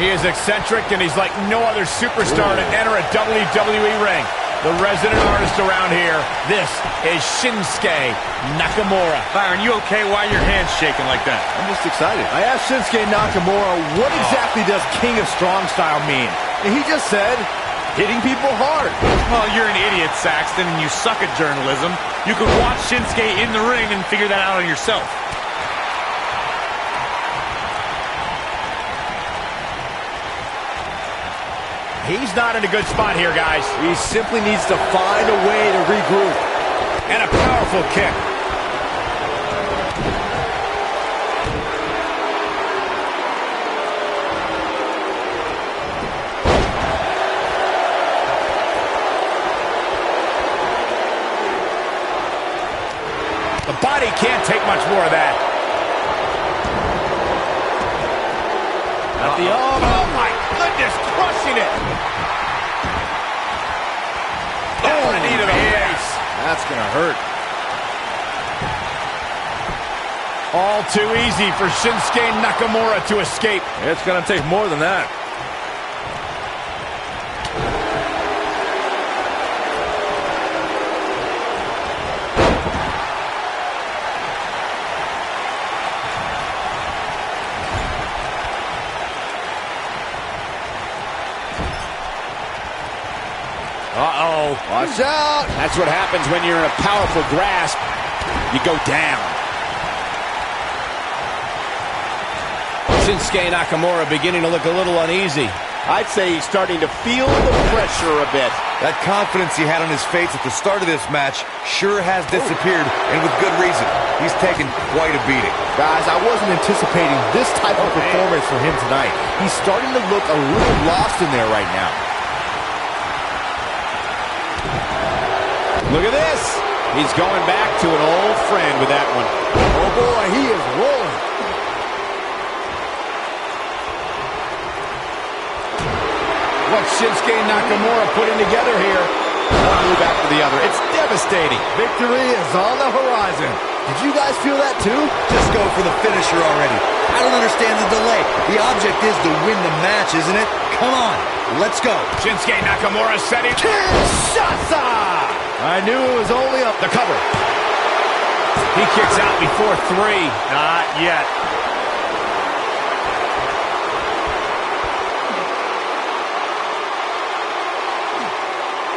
He is eccentric, and he's like no other superstar to enter a WWE ring. The resident artist around here, this is Shinsuke Nakamura. Byron, you okay? Why are your hands shaking like that? I'm just excited. I asked Shinsuke Nakamura, what exactly does King of Strong Style mean? And he just said, hitting people hard. Well, you're an idiot, Saxton, and you suck at journalism. You could watch Shinsuke in the ring and figure that out on yourself. He's not in a good spot here, guys. He simply needs to find a way to regroup. And a powerful kick. The body can't take much more of that. At the arm. Oh my goodness, crushing it. Oh, a knee to the face. That's gonna hurt. All too easy for Shinsuke Nakamura to escape. It's gonna take more than that. Uh-oh. Watch out. That's what happens when you're in a powerful grasp. You go down. Shinsuke Nakamura beginning to look a little uneasy. I'd say he's starting to feel the pressure a bit. That confidence he had on his face at the start of this match sure has disappeared, and with good reason. He's taken quite a beating. Guys, I wasn't anticipating this type of performance from him tonight. He's starting to look a little lost in there right now. Look at this. He's going back to an old friend with that one. Oh boy, he is rolling. What's Shinsuke Nakamura putting together here? One move after the other. It's devastating. Victory is on the horizon. Did you guys feel that too? Just go for the finisher already. I don't understand the delay. The object is to win the match, isn't it? Come on, let's go. Shinsuke Nakamura setting. Kinshasa! I knew it was only up. The cover. He kicks out before 3. Not yet.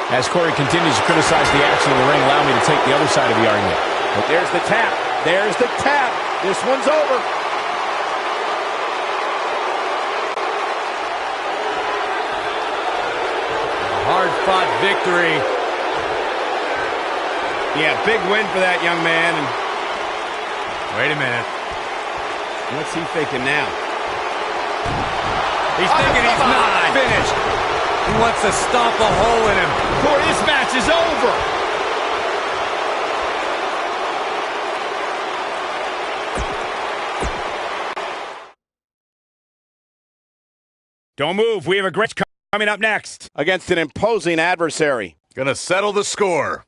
As Corey continues to criticize the action in the ring, allow me to take the other side of the argument. But there's the tap. There's the tap. This one's over. Hard-fought victory. Yeah, big win for that young man. And Wait a minute. what's he thinking now? He's thinking he's not finished. He wants to stomp a hole in him. Corey, this match is over. Don't move. We have a great coming up next. Against an imposing adversary. Gonna settle the score.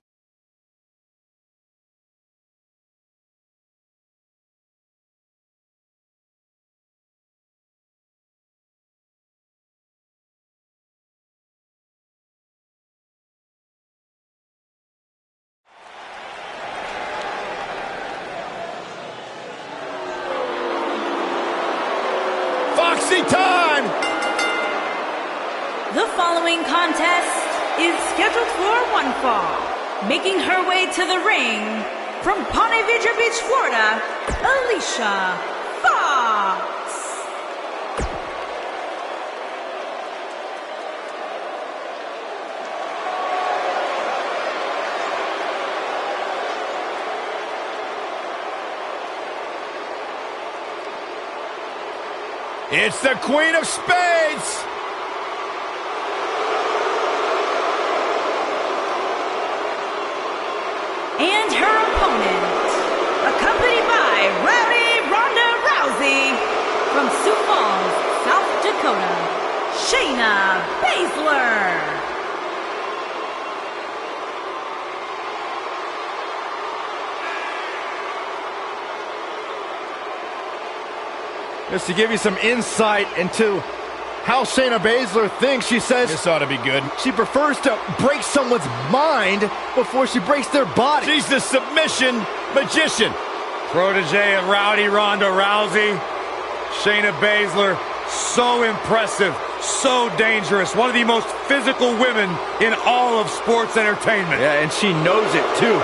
Foxy time! The following contest is scheduled for one fall. Making her way to the ring from Ponte Vedra Beach, Florida, Alicia Fox. It's the Queen of Spades! And her opponent, accompanied by Rowdy Ronda Rousey from Sioux Falls, South Dakota, Shayna Baszler. Just to give you some insight into how Shayna Baszler thinks. She says this ought to be good. She prefers to break someone's mind before she breaks their body. She's the submission magician. Protege of Rowdy Ronda Rousey. Shayna Baszler, so impressive, so dangerous. One of the most physical women in all of sports entertainment. Yeah, and she knows it too.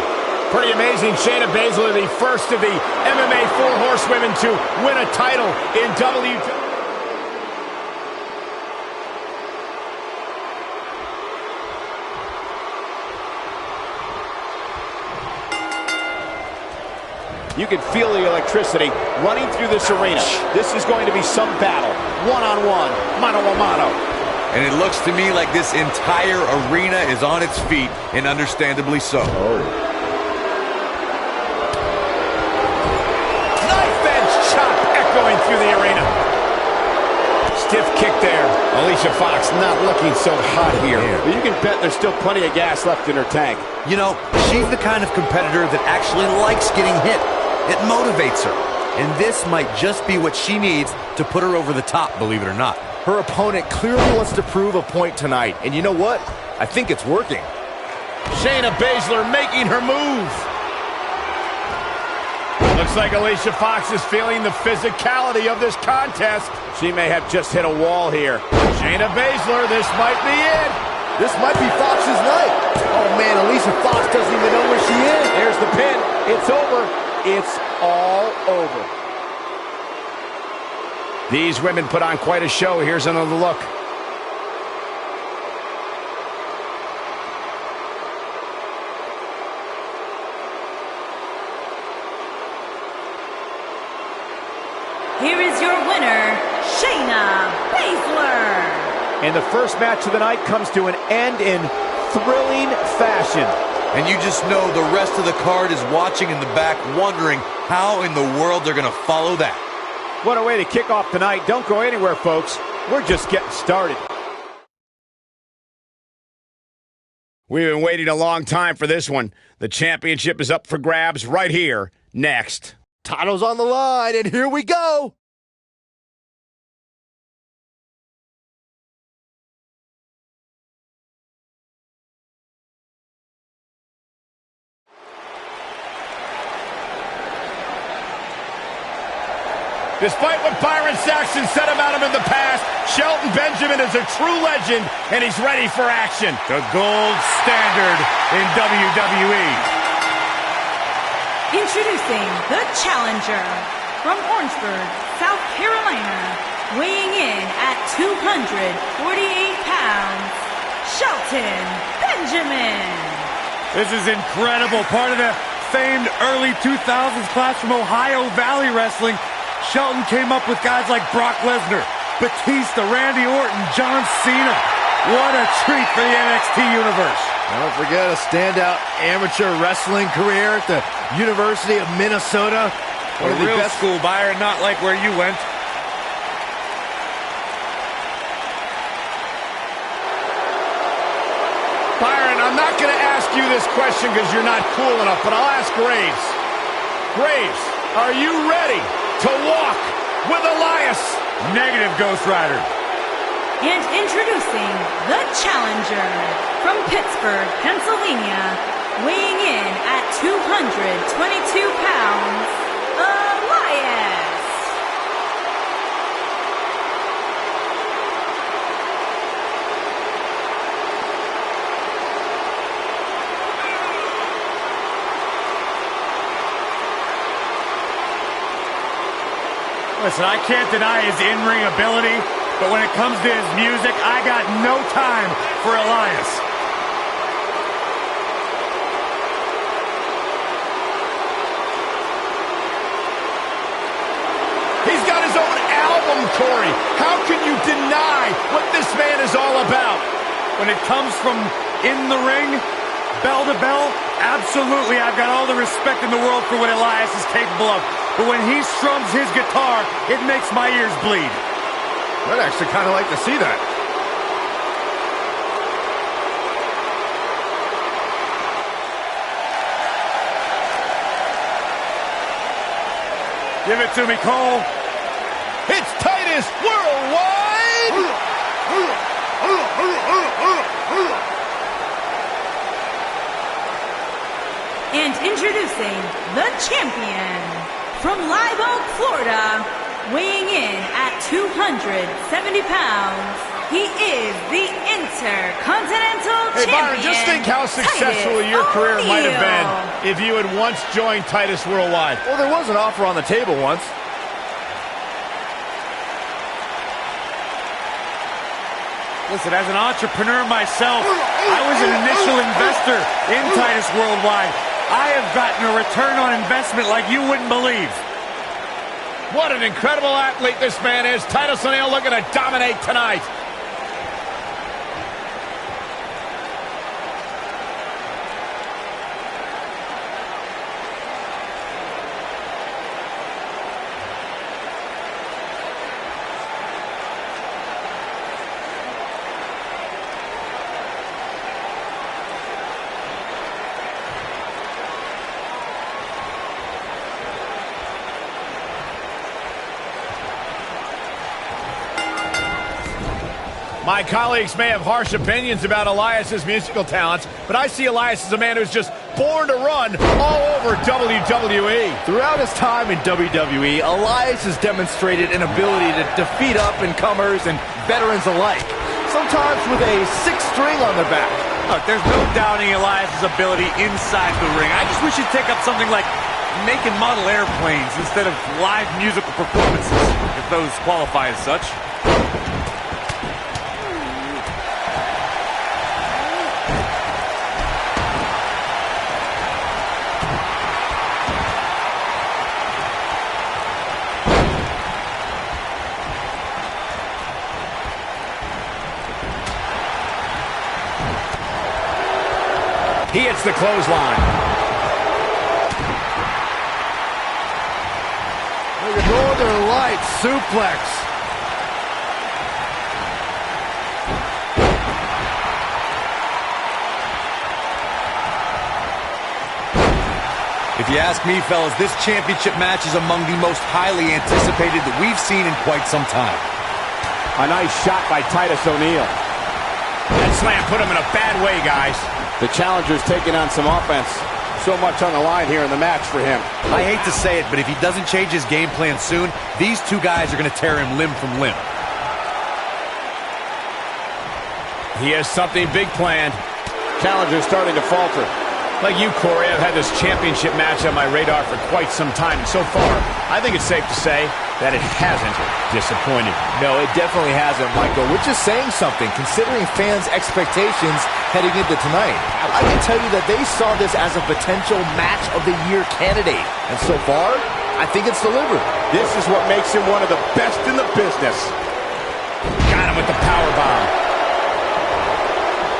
Pretty amazing. Shayna Baszler, the first of the MMA 4 horsewomen to win a title in WWE. You can feel the electricity running through this arena. This is going to be some battle. One-on-one, mano-a-mano. And it looks to me like this entire arena is on its feet, and understandably so. Knife edge chop echoing through the arena. Stiff kick there. Alicia Fox not looking so hot here. But you can bet there's still plenty of gas left in her tank. You know, she's the kind of competitor that actually likes getting hit. It motivates her. And this might just be what she needs to put her over the top, believe it or not. Her opponent clearly wants to prove a point tonight. And you know what? I think it's working. Shayna Baszler making her move. Looks like Alicia Fox is feeling the physicality of this contest. She may have just hit a wall here. Shayna Baszler, this might be it. This might be Fox's night. Oh man, Alicia Fox doesn't even know where she is. There's the pin. It's over. It's all over. These women put on quite a show. Here's another look. Here is your winner, Shayna Baszler. And the first match of the night comes to an end in thrilling fashion. And you just know the rest of the card is watching in the back, wondering how in the world they're going to follow that. What a way to kick off tonight. Don't go anywhere, folks. We're just getting started. We've been waiting a long time for this one. The championship is up for grabs right here, next. Title's on the line, and here we go. Despite what Byron Saxton said about him in the past, Shelton Benjamin is a true legend, and he's ready for action. The gold standard in WWE. Introducing the challenger from Orangeburg, South Carolina, weighing in at 248 pounds, Shelton Benjamin. This is incredible. Part of the famed early 2000s class from Ohio Valley Wrestling. Shelton came up with guys like Brock Lesnar, Batista, Randy Orton, John Cena. What a treat for the NXT universe. Don't forget a standout amateur wrestling career at the University of Minnesota. One of the best school, Byron, not like where you went. Byron, I'm not going to ask you this question because you're not cool enough, but I'll ask Graves. Graves, are you ready to walk with Elias? Negative, Ghost Rider. And introducing the challenger from Pittsburgh, Pennsylvania, weighing in at 222 pounds, Elias. Listen, I can't deny his in-ring ability, but when it comes to his music, I got no time for Elias. He's got his own album, Corey. How can you deny what this man is all about? When it comes from in the ring, bell to bell, absolutely, I've got all the respect in the world for what Elias is capable of. But when he strums his guitar, it makes my ears bleed. I'd actually kind of like to see that. Give it to me, Cole. It's Titus Worldwide And introducing the champion from Live Oak, Florida, weighing in at 270 pounds, he is the Intercontinental Hey, Champion. Byron, just think how successful Titus your career might have O'Neil. been if you had once joined Titus Worldwide. Well, there was an offer on the table once. Listen, as an entrepreneur myself, I was an initial investor in Titus Worldwide. I have gotten a return on investment like you wouldn't believe. What an incredible athlete this man is. Titus O'Neil looking to dominate tonight. My colleagues may have harsh opinions about Elias's musical talents, but I see Elias as a man who's just born to run all over WWE. Throughout his time in WWE, Elias has demonstrated an ability to defeat up-and-comers and veterans alike, sometimes with a sixth string on their back. Look, there's no doubting Elias's ability inside the ring. I just wish he'd take up something like making model airplanes instead of live musical performances, if those qualify as such. He hits the clothesline. Look at Northern Lights suplex. If you ask me, fellas, this championship match is among the most highly anticipated that we've seen in quite some time. A nice shot by Titus O'Neil. That slam put him in a bad way, guys. The challenger's taking on some offense. So much on the line here in the match for him. I hate to say it, but if he doesn't change his game plan soon, these two guys are going to tear him limb from limb. He has something big planned. Challenger's starting to falter. Like you, Corey, I've had this championship match on my radar for quite some time, and so far, I think it's safe to say that it hasn't disappointed. No, it definitely hasn't, Michael, which is saying something, considering fans' expectations heading into tonight. I can tell you that they saw this as a potential match of the year candidate, and so far, I think it's delivered. This is what makes him one of the best in the business. Got him with the power bomb.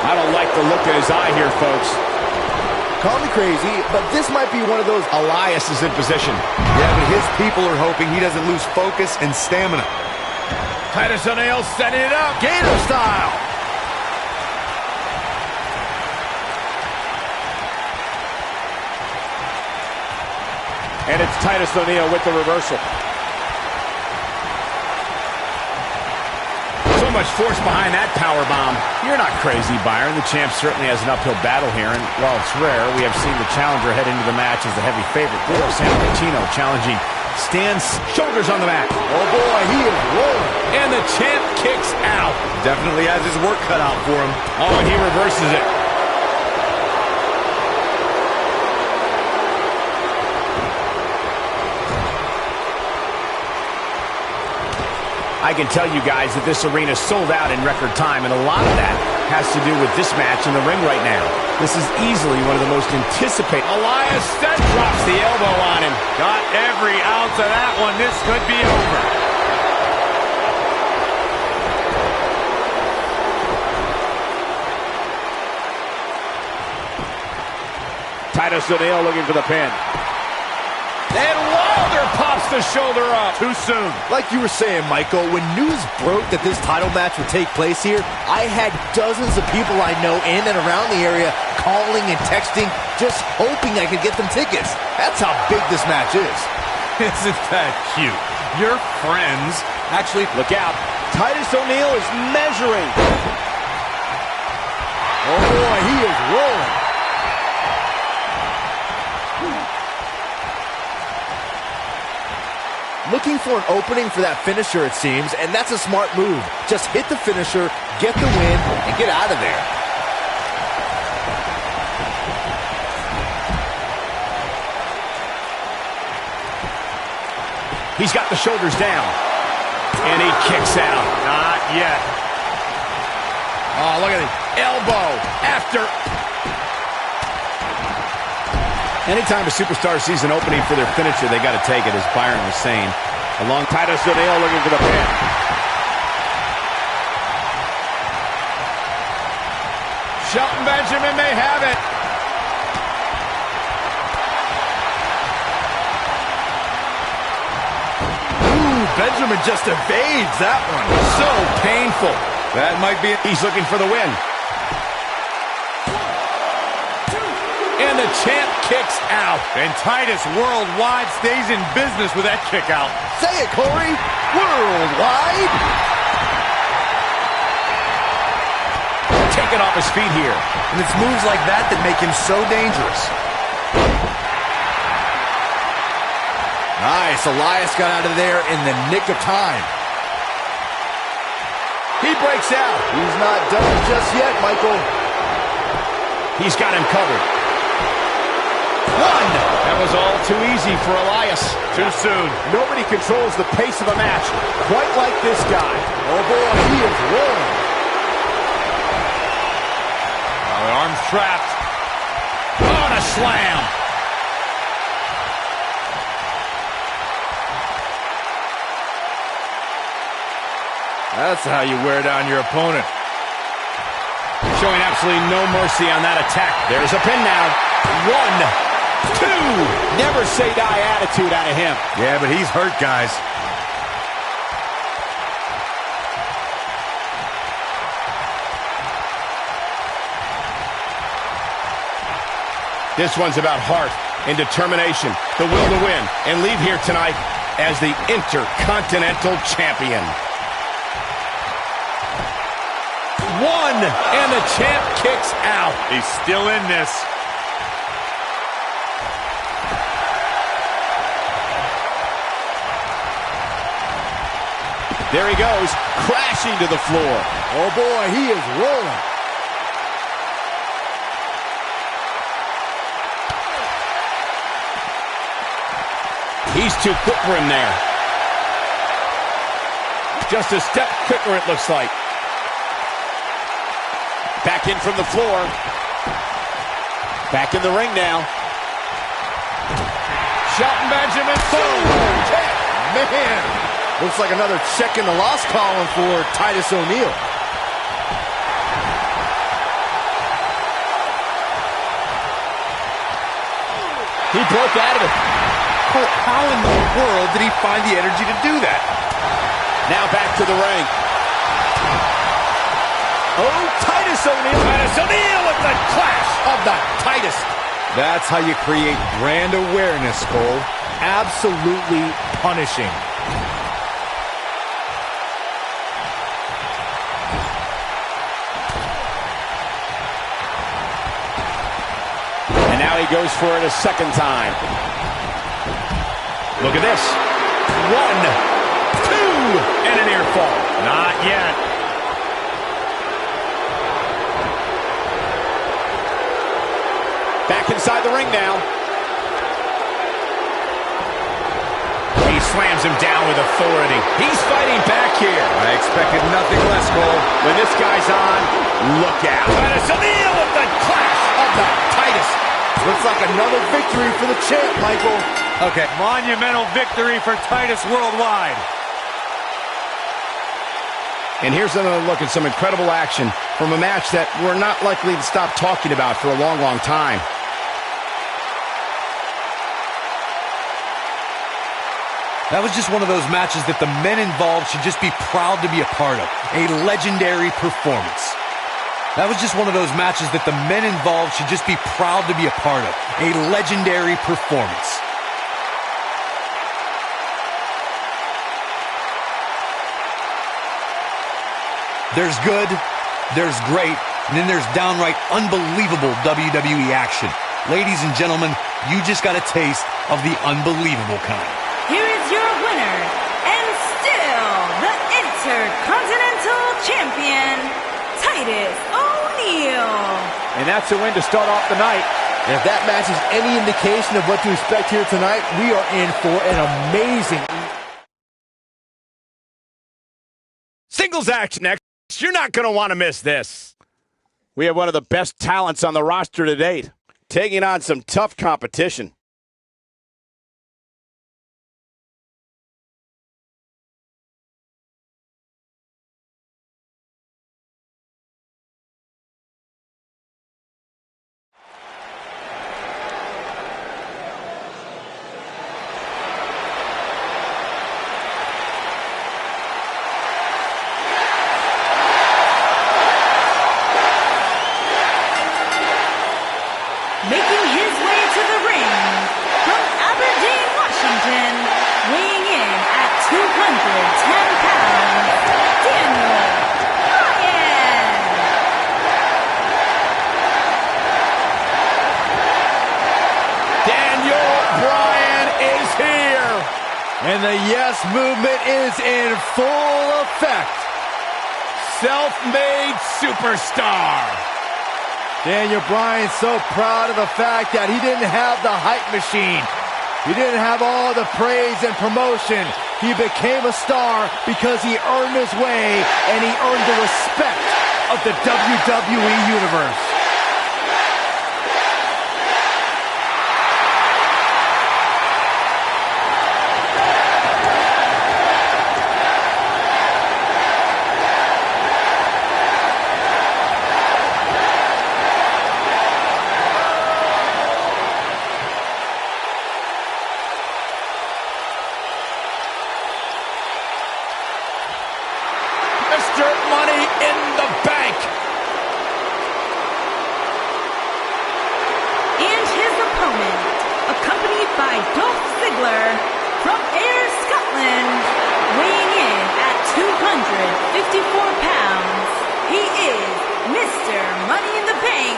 I don't like the look in his eye here, folks. Call me crazy, but this might be one of those Elias is in position. Yeah, but his people are hoping he doesn't lose focus and stamina. Titus O'Neil setting it up. Gator style. And it's Titus O'Neil with the reversal. So much force behind that power bomb. You're not crazy, Byron. The champ certainly has an uphill battle here, and while it's rare, we have seen the challenger head into the match as the heavy favorite. San Martino challenging Stan's shoulders on the mat. Oh boy, he is rolling. And the champ kicks out. Definitely has his work cut out for him. Oh, and he reverses it. I can tell you guys that this arena sold out in record time, and a lot of that has to do with this match in the ring right now. This is easily one of the most anticipated. Elias then drops the elbow on him. Got every ounce of that one. This could be over. Titus O'Neil looking for the pin. And Wilder pops the shoulder up. Too soon. Like you were saying, Michael, when news broke that this title match would take place here, I had dozens of people I know in and around the area calling and texting, just hoping I could get them tickets. That's how big this match is. Isn't that cute? Your friends. Actually, Look out. Titus O'Neil is measuring. Oh boy, he is rolling. Looking for an opening for that finisher, it seems, and that's a smart move. Just hit the finisher, get the win, and get out of there. He's got the shoulders down. And he kicks out. Not yet. Oh, look at it. Elbow after. Anytime a superstar sees an opening for their finisher, they got to take it, as Byron was saying. Along Titus O'Neil looking for the pin. Shelton Benjamin may have it. Ooh, Benjamin just evades that one. So painful. That might be it. He's looking for the win. And the champ kicks out. And Titus Worldwide stays in business with that kick out. Say it, Corey. Worldwide. Taken off his feet here. And it's moves like that that make him so dangerous. Nice. Elias got out of there in the nick of time. He breaks out. He's not done just yet, Michael. He's got him covered. One. That was all too easy for Elias. Too soon. Nobody controls the pace of a match quite like this guy. Oh boy, he is rolling. The arm's trapped. On a slam. That's how you wear down your opponent. Showing absolutely no mercy on that attack. There's a pin now. 1, 2. Never say die attitude out of him. Yeah, but he's hurt, guys. This one's about heart and determination, the will to win, and leave here tonight as the Intercontinental Champion. 1, and the champ kicks out. He's still in this. There he goes, crashing to the floor. Oh boy, he is rolling. He's too quick for him there. Just a step quicker, it looks like. Back in from the floor. Back in the ring now. Shelton Benjamin. Boom! Man, looks like another check in the loss column for Titus O'Neil. He broke out of it. How in the world did he find the energy to do that? Now back to the ring. Oh, Titus O'Neil. Titus O'Neil with the clash of the Titus. That's how you create brand awareness, Cole. Absolutely punishing. And now he goes for it a second time. Look at this. 1, 2, and a near fall. Not yet. Back inside the ring now. He slams him down with authority. He's fighting back here. I expected nothing less, Cole. When this guy's on, look out. Titus O'Neil with the clash of the Titus. Looks like another victory for the champ, Michael. Okay. Monumental victory for Titus Worldwide. And here's another look at some incredible action from a match that we're not likely to stop talking about for a long, long time. That was just one of those matches that the men involved should just be proud to be a part of. A legendary performance. That was just one of those matches that the men involved should just be proud to be a part of. A legendary performance. There's good, there's great, and then there's downright unbelievable WWE action. Ladies and gentlemen, you just got a taste of the unbelievable kind. Here is your winner, and still the Intercontinental Champion, Titus O'Neil. And that's a win to start off the night. And if that match is any indication of what to expect here tonight, we are in for an amazing... Singles action next. You're not going to want to miss this. We have one of the best talents on the roster to date, taking on some tough competition. Making his way to the ring from Aberdeen, Washington, weighing in at 210 pounds, Daniel Bryan. Daniel Bryan is here. And the yes movement is in full effect. Self-made superstar. Daniel Bryan so proud of the fact that he didn't have the hype machine. He didn't have all the praise and promotion. He became a star because he earned his way and he earned the respect of the WWE Universe. Mr. Money in the Bank. And his opponent, accompanied by Dolph Ziggler from Ayr, Scotland, weighing in at 254 pounds, he is Mr. Money in the Bank,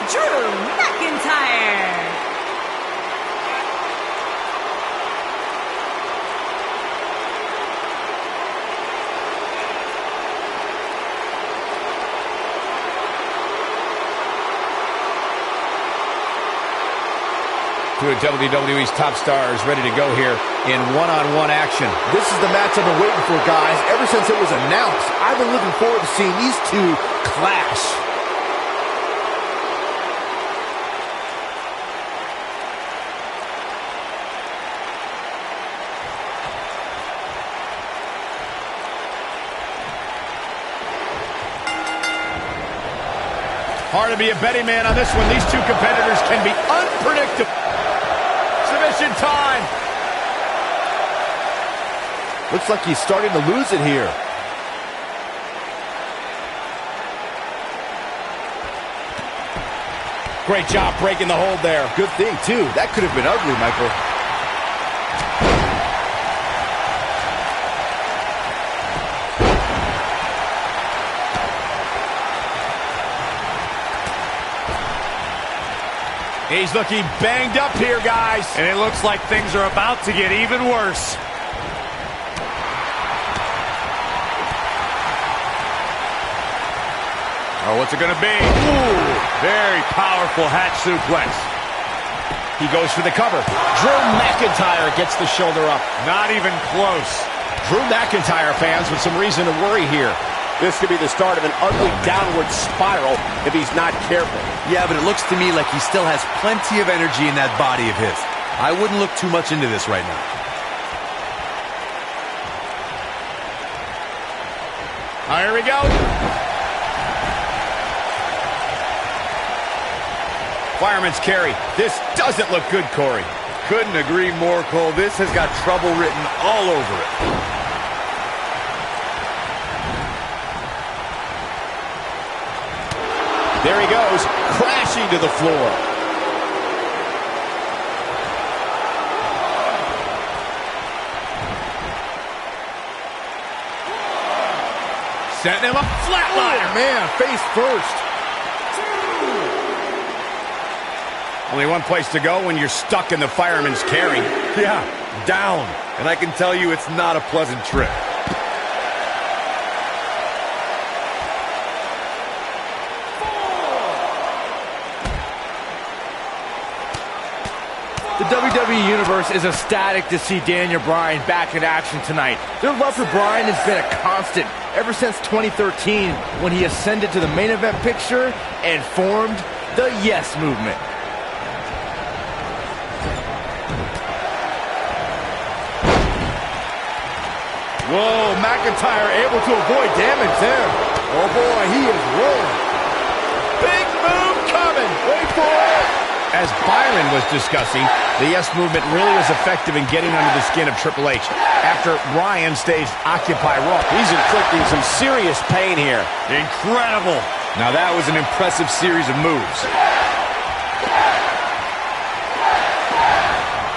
Drew McIntyre. Two of WWE's top stars ready to go here in one-on-one action. This is the match I've been waiting for, guys. Ever since it was announced, I've been looking forward to seeing these two clash. Hard to be a betting man on this one. These two competitors can be unpredictable. Submission time. Looks like he's starting to lose it here. Great job breaking the hold there. Good thing, too. That could have been ugly, Michael. He's looking banged up here, guys. And it looks like things are about to get even worse. Oh, what's it going to be? Ooh, very powerful hat suplex. He goes for the cover. Drew McIntyre gets the shoulder up. Not even close. Drew McIntyre fans with some reason to worry here. This could be the start of an ugly downward spiral if he's not careful. Yeah, but it looks to me like he still has plenty of energy in that body of his. I wouldn't look too much into this right now. Here we go. Fireman's carry. This doesn't look good, Corey. Couldn't agree more, Cole. This has got trouble written all over it. There he goes, crashing to the floor. Setting him up flatliner. Oh, man, face first. Only one place to go when you're stuck in the fireman's carry. Yeah, down. And I can tell you it's not a pleasant trip. The WWE Universe is ecstatic to see Daniel Bryan back in action tonight. Their love for Bryan has been a constant ever since 2013 when he ascended to the main event picture and formed the Yes Movement. Whoa, McIntyre able to avoid damage there. Oh boy, he is rolling. Big move coming. Wait for it. As Byron was discussing, the Yes Movement really was effective in getting under the skin of Triple H. After Bryan staged Occupy Raw, He's inflicting some serious pain here. Incredible. Now that was an impressive series of moves.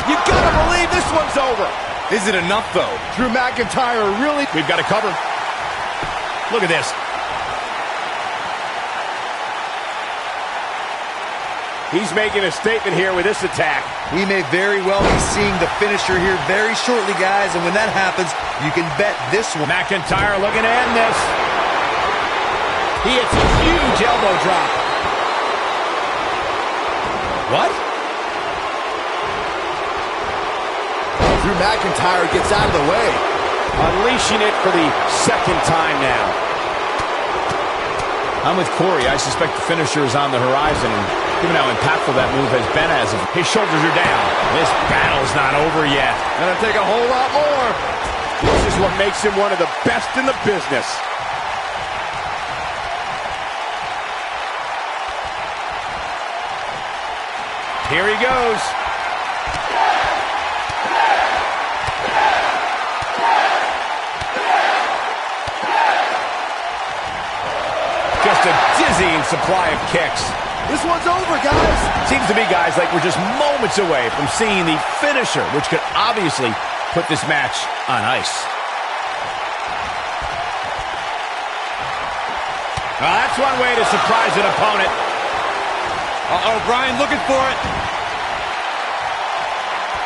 You gotta believe this one's over. Is it enough, though? Drew McIntyre really... we've got to cover. Look at this. He's making a statement here with this attack. We may very well be seeing the finisher here very shortly, guys, and when that happens, you can bet this one. McIntyre looking to end this. He hits a huge elbow drop. What? Drew McIntyre gets out of the way. Unleashing it for the second time now. I'm with Corey. I suspect the finisher is on the horizon, and given how impactful that move has been as of his shoulders are down. This battle's not over yet. Gonna take a whole lot more. This is what makes him one of the best in the business. Here he goes. Just a dizzying supply of kicks. This one's over, guys. Seems to me, guys, like we're just moments away from seeing the finisher, which could obviously put this match on ice. Well, that's one way to surprise an opponent. Uh-oh, Bryan looking for it.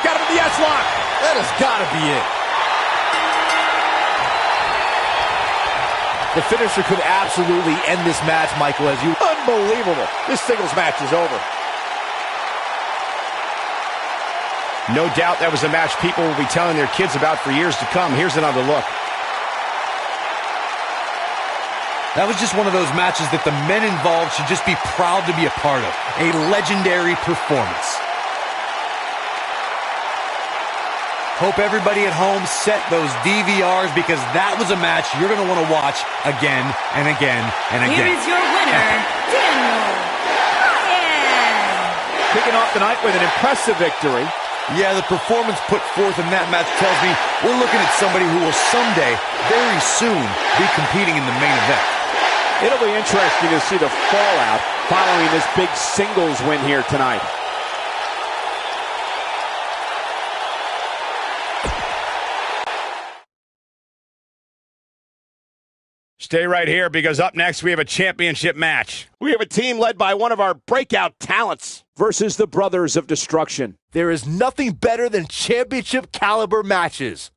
Got him in the S-lock. That has got to be it. The finisher could absolutely end this match, Michael, as you... Unbelievable. This singles match is over. No doubt that was a match people will be telling their kids about for years to come. Here's another look. That was just one of those matches that the men involved should just be proud to be a part of. A legendary performance. Hope everybody at home set those DVRs because that was a match you're going to want to watch again and again and again. Here is your winner, Daniel Bryan. Kicking off the night with an impressive victory. Yeah, the performance put forth in that match tells me we're looking at somebody who will someday, very soon, be competing in the main event. It'll be interesting to see the fallout following this big singles win here tonight. Stay right here because up next we have a championship match. We have a team led by one of our breakout talents versus the Brothers of Destruction. There is nothing better than championship caliber matches.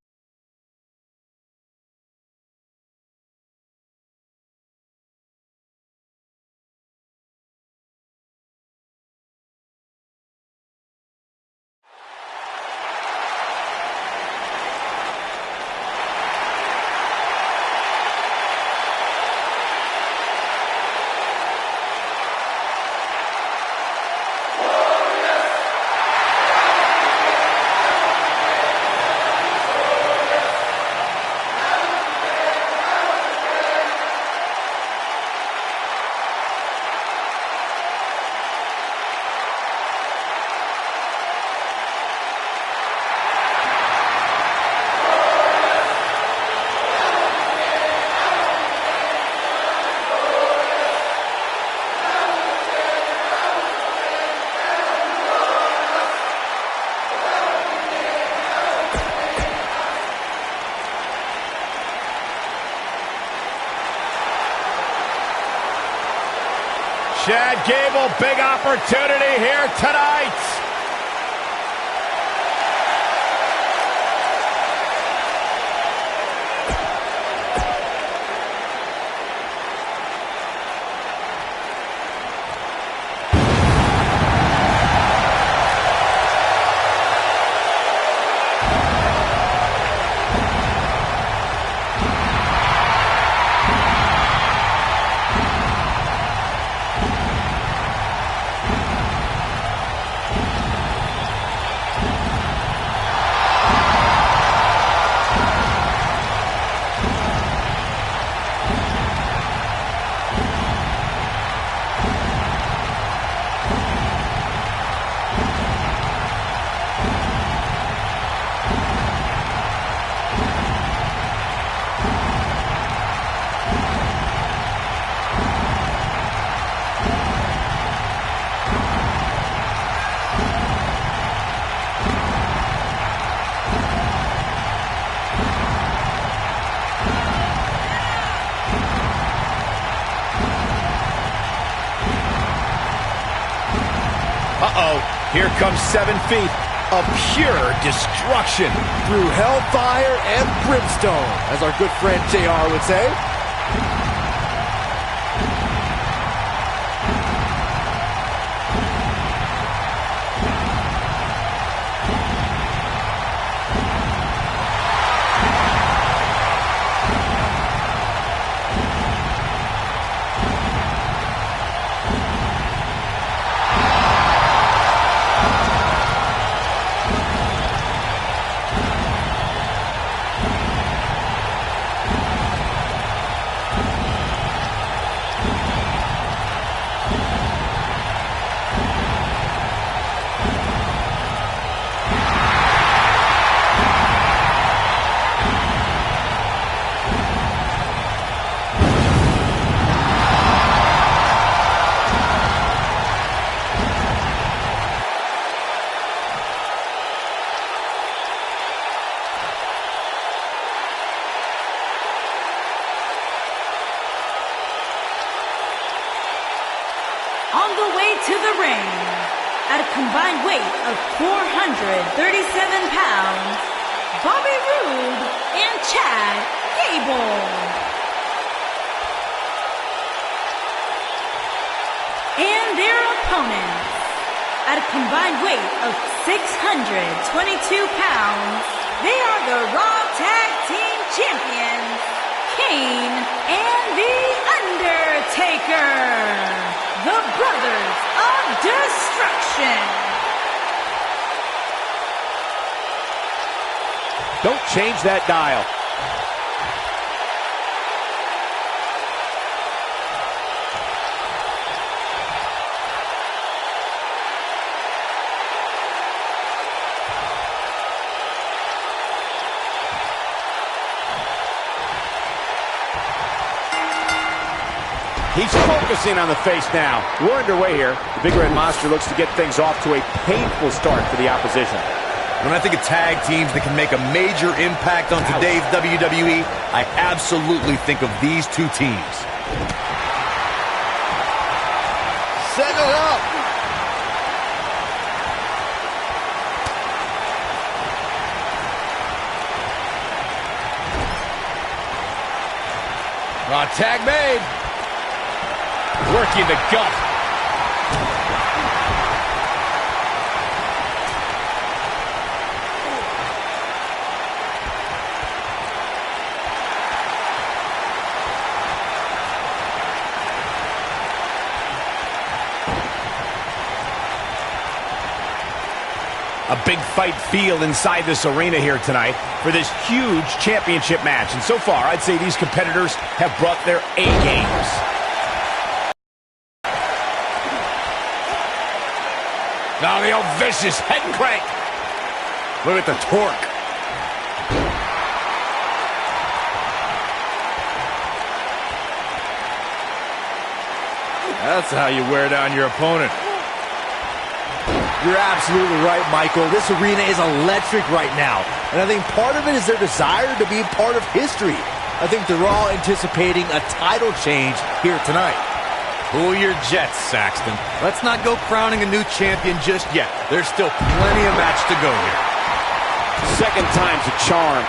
Chad Gable, big opportunity here tonight. Uh-oh, here comes 7 feet of pure destruction. Through hellfire and brimstone, as our good friend JR would say. On the way to the ring, at a combined weight of 437 pounds, Bobby Roode and Chad Gable. And their opponents, at a combined weight of 622 pounds, they are the Raw Tag Team Champions, Kane and The Undertaker. The Brothers of Destruction. Don't change that dial. He's focusing on the face now. We're underway here. The Big Red Monster looks to get things off to a painful start for the opposition. When I think of tag teams that can make a major impact on today's WWE, I absolutely think of these two teams. Set it up. Tag made. Working the gut. A big fight feel inside this arena here tonight for this huge championship match. And so far, I'd say these competitors have brought their A-games. Now the old vicious head crank. Look at the torque. That's how you wear down your opponent. You're absolutely right, Michael. This arena is electric right now. And I think part of it is their desire to be a part of history. I think they're all anticipating a title change here tonight. Cool your jets, Saxton. Let's not go crowning a new champion just yet. There's still plenty of match to go here. Second time's a charm.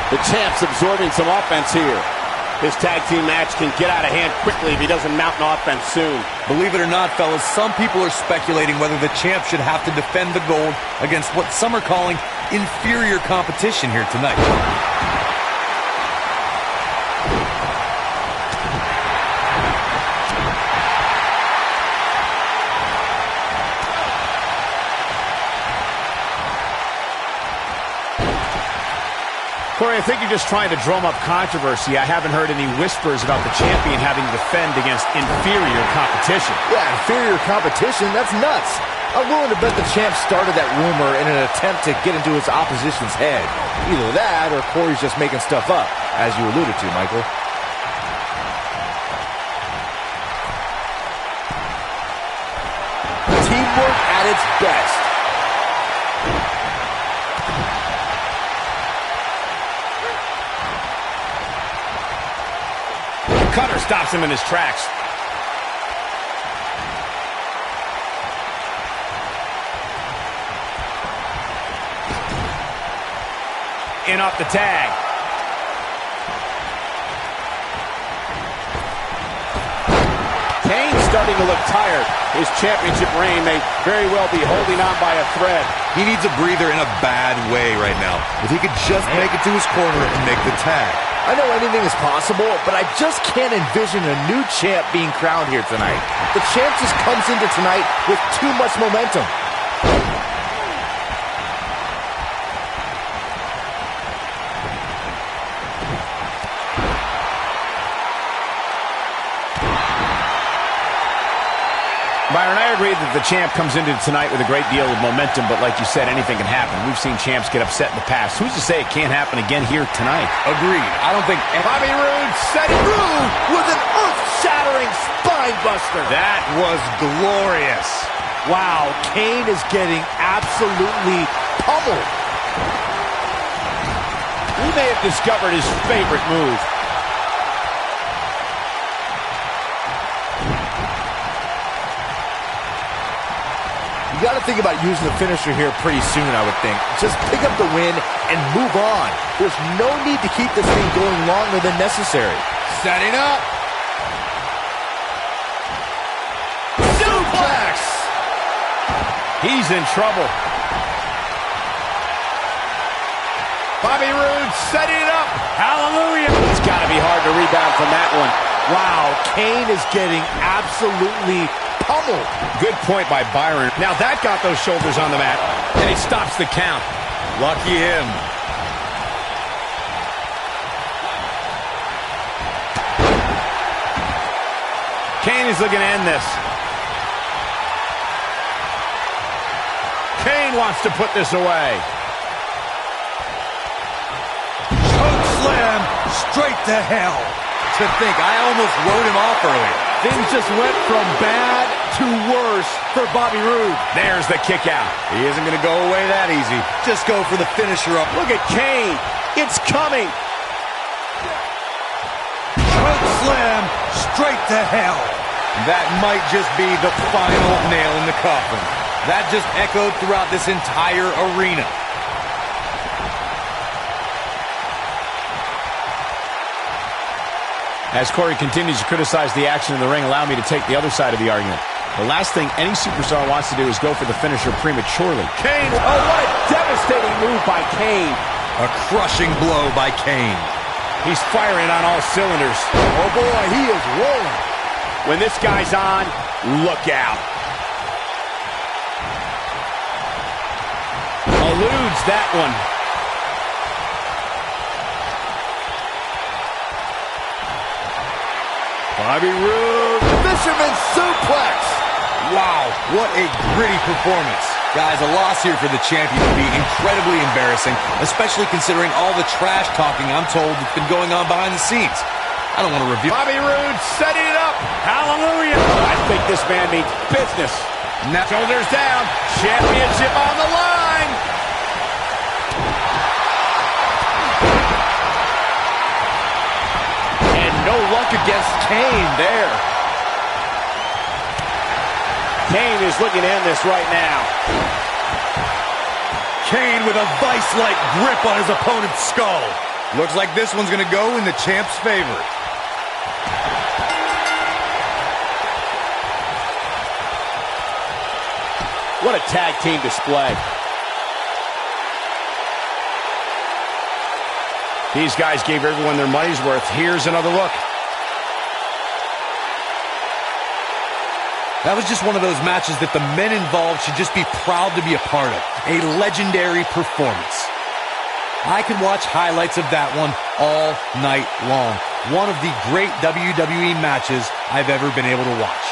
The champ's absorbing some offense here. This tag team match can get out of hand quickly if he doesn't mount an offense soon. Believe it or not, fellas, some people are speculating whether the champ should have to defend the gold against what some are calling inferior competition here tonight. Corey, I think you're just trying to drum up controversy. I haven't heard any whispers about the champion having to defend against inferior competition. Yeah, inferior competition? That's nuts. I'm willing to bet the champ started that rumor in an attempt to get into his opposition's head. Either that or Corey's just making stuff up, as you alluded to, Michael. Teamwork at its best. Cutter stops him in his tracks. In off the tag. Kane's starting to look tired. His championship reign may very well be holding on by a thread. He needs a breather in a bad way right now. If he could just make it to his corner and make the tag. I know anything is possible, but I just can't envision a new champ being crowned here tonight. The champ just comes into tonight with too much momentum. Byron, I agree that the champ comes into tonight with a great deal of momentum, but like you said, anything can happen. We've seen champs get upset in the past. Who's to say it can't happen again here tonight? Agreed. I don't think... Bobby Roode set it through with an earth-shattering spine buster. That was glorious. Wow, Kane is getting absolutely pummeled. He may have discovered his favorite move. You got to think about using the finisher here pretty soon, I would think. Just pick up the win and move on. There's no need to keep this thing going longer than necessary. Setting up. Suplex! He's in trouble. Bobby Roode setting it up. Hallelujah! It's got to be hard to rebound from that one. Wow, Kane is getting absolutely pummeled. Good point by Byron. Now that got those shoulders on the mat, and he stops the count. Lucky him. Kane is looking to end this. Kane wants to put this away. Choke slam straight to hell. To think, I almost wrote him off earlier. Things just went from bad to worse for Bobby Roode. There's the kick out. He isn't going to go away that easy. Just go for the finisher up. Look at Kane. It's coming. Choke slam straight to hell. That might just be the final nail in the coffin. That just echoed throughout this entire arena. As Corey continues to criticize the action in the ring, allow me to take the other side of the argument. The last thing any superstar wants to do is go for the finisher prematurely. Kane, oh, what a devastating move by Kane. A crushing blow by Kane. He's firing on all cylinders. Oh boy, he is rolling. When this guy's on, look out. Eludes that one. Bobby Roode, fisherman suplex. Wow, what a gritty performance. Guys, a loss here for the champion would be incredibly embarrassing, especially considering all the trash talking I'm told that's been going on behind the scenes. I don't want to review. Bobby Roode setting it up. Hallelujah. I think this man means business. Now, Shoulders down. Championship on the line. work against Kane there. Kane is looking to end this right now. Kane with a vice-like grip on his opponent's skull. Looks like this one's gonna go in the champ's favor. What a tag team display. These guys gave everyone their money's worth. Here's another look. That was just one of those matches that the men involved should just be proud to be a part of. A legendary performance. I could watch highlights of that one all night long. One of the great WWE matches I've ever been able to watch.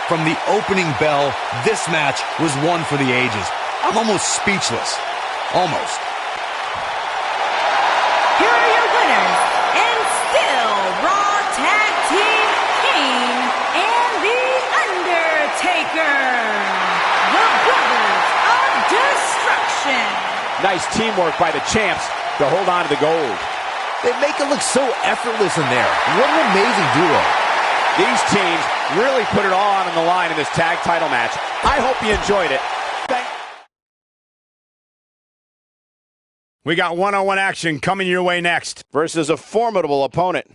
From the opening bell, this match was one for the ages. I'm almost speechless. Almost. Here are your winners, and still Raw Tag Team Kane and The Undertaker, the Brothers of Destruction. Nice teamwork by the champs to hold on to the gold. They make it look so effortless in there. What an amazing duo. These teams really put it all on the line in this tag title match. I hope you enjoyed it. We got one-on-one action coming your way next. Versus a formidable opponent.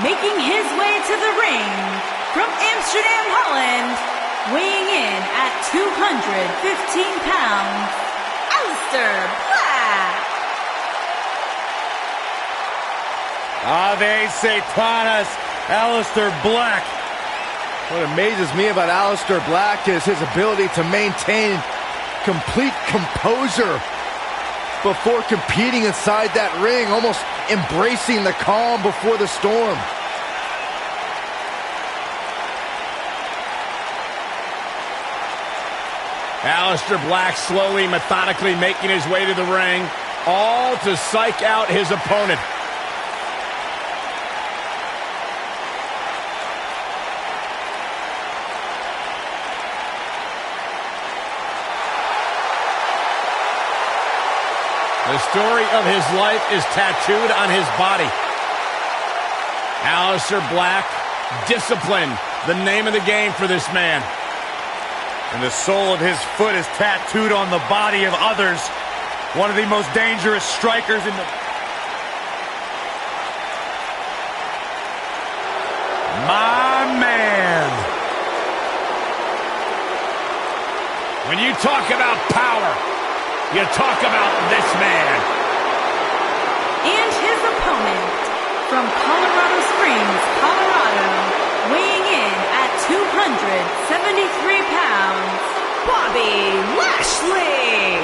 Making his way to the ring from Amsterdam, Holland, weighing in at 215 pounds, Aleister Black. Ave Satanas, Aleister Black. What amazes me about Aleister Black is his ability to maintain complete composure before competing inside that ring, almost embracing the calm before the storm. Aleister Black slowly, methodically making his way to the ring, all to psych out his opponent. The story of his life is tattooed on his body. Aleister Black, discipline, the name of the game for this man. And the sole of his foot is tattooed on the body of others. One of the most dangerous strikers in the... My man. When you talk about power, you talk about this man. And his opponent from Colorado Springs, Colorado, weighing in at 273 pounds, Bobby Lashley.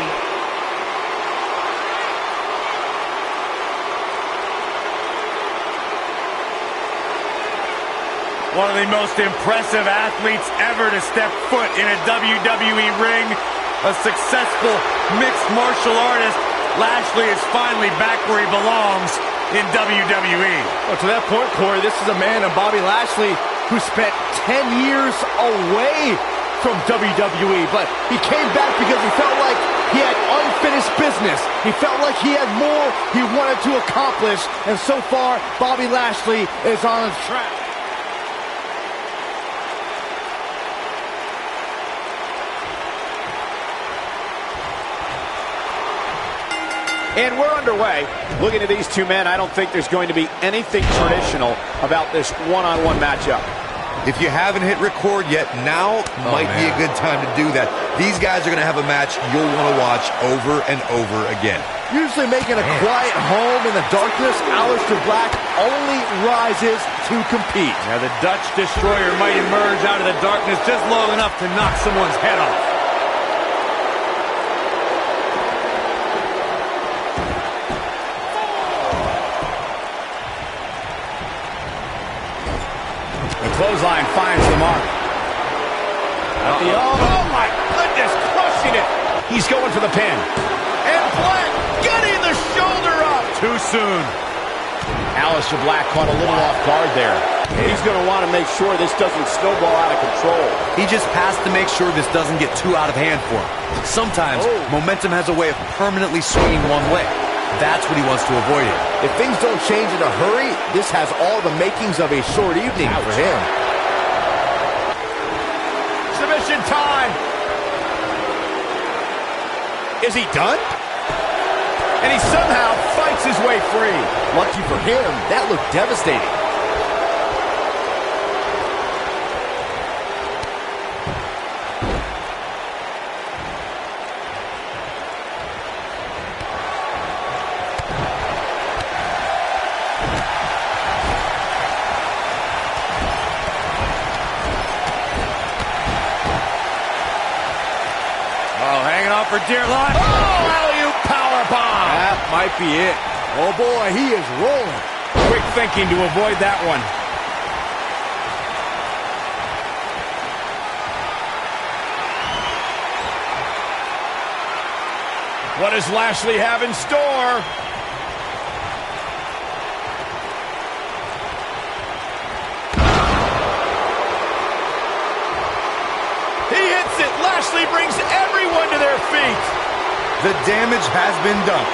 One of the most impressive athletes ever to step foot in a WWE ring. A successful mixed martial artist, Lashley is finally back where he belongs in WWE. Well, to that point, Corey, this is a man, Bobby Lashley, who spent 10 years away from WWE, but he came back because he felt like he had unfinished business. He felt like he had more he wanted to accomplish, and so far, Bobby Lashley is on his track. And we're underway. Looking at these two men, I don't think there's going to be anything traditional about this one-on-one matchup. If you haven't hit record yet, now might be a good time to do that. These guys are going to have a match you'll want to watch over and over again. Usually making a quiet home in the darkness, Aleister Black only rises to compete. Now the Dutch Destroyer might emerge out of the darkness just long enough to knock someone's head off. The clothesline finds the mark. Oh my goodness, crushing it. He's going for the pin. And Black getting the shoulder up. Too soon. Aleister Black caught a little off guard there. He's going to want to make sure this doesn't snowball out of control. He just has to make sure this doesn't get too out of hand for him. Sometimes momentum has a way of permanently swinging one way. That's what he wants to avoid here. If things don't change in a hurry, this has all the makings of a short evening for him. Submission time. Is he done? And he somehow fights his way free. Lucky for him, that looked devastating. For dear life. Oh, alley-oop powerbomb. That might be it. Oh boy, he is rolling. Quick thinking to avoid that one. What does Lashley have in store? He hits it. Lashley brings everyone to their feet. The damage has been done.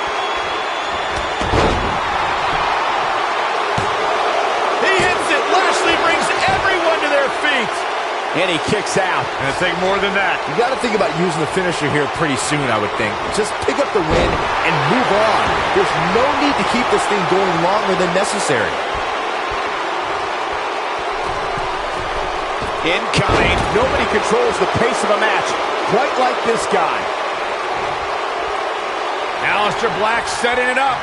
He hits it. Lashley brings everyone to their feet. And he kicks out. Gonna take more than that. You got to think about using the finisher here pretty soon, I would think. Just pick up the win and move on. There's no need to keep this thing going longer than necessary. Incoming. Nobody controls the pace of a match quite like this guy. Aleister Black setting it up.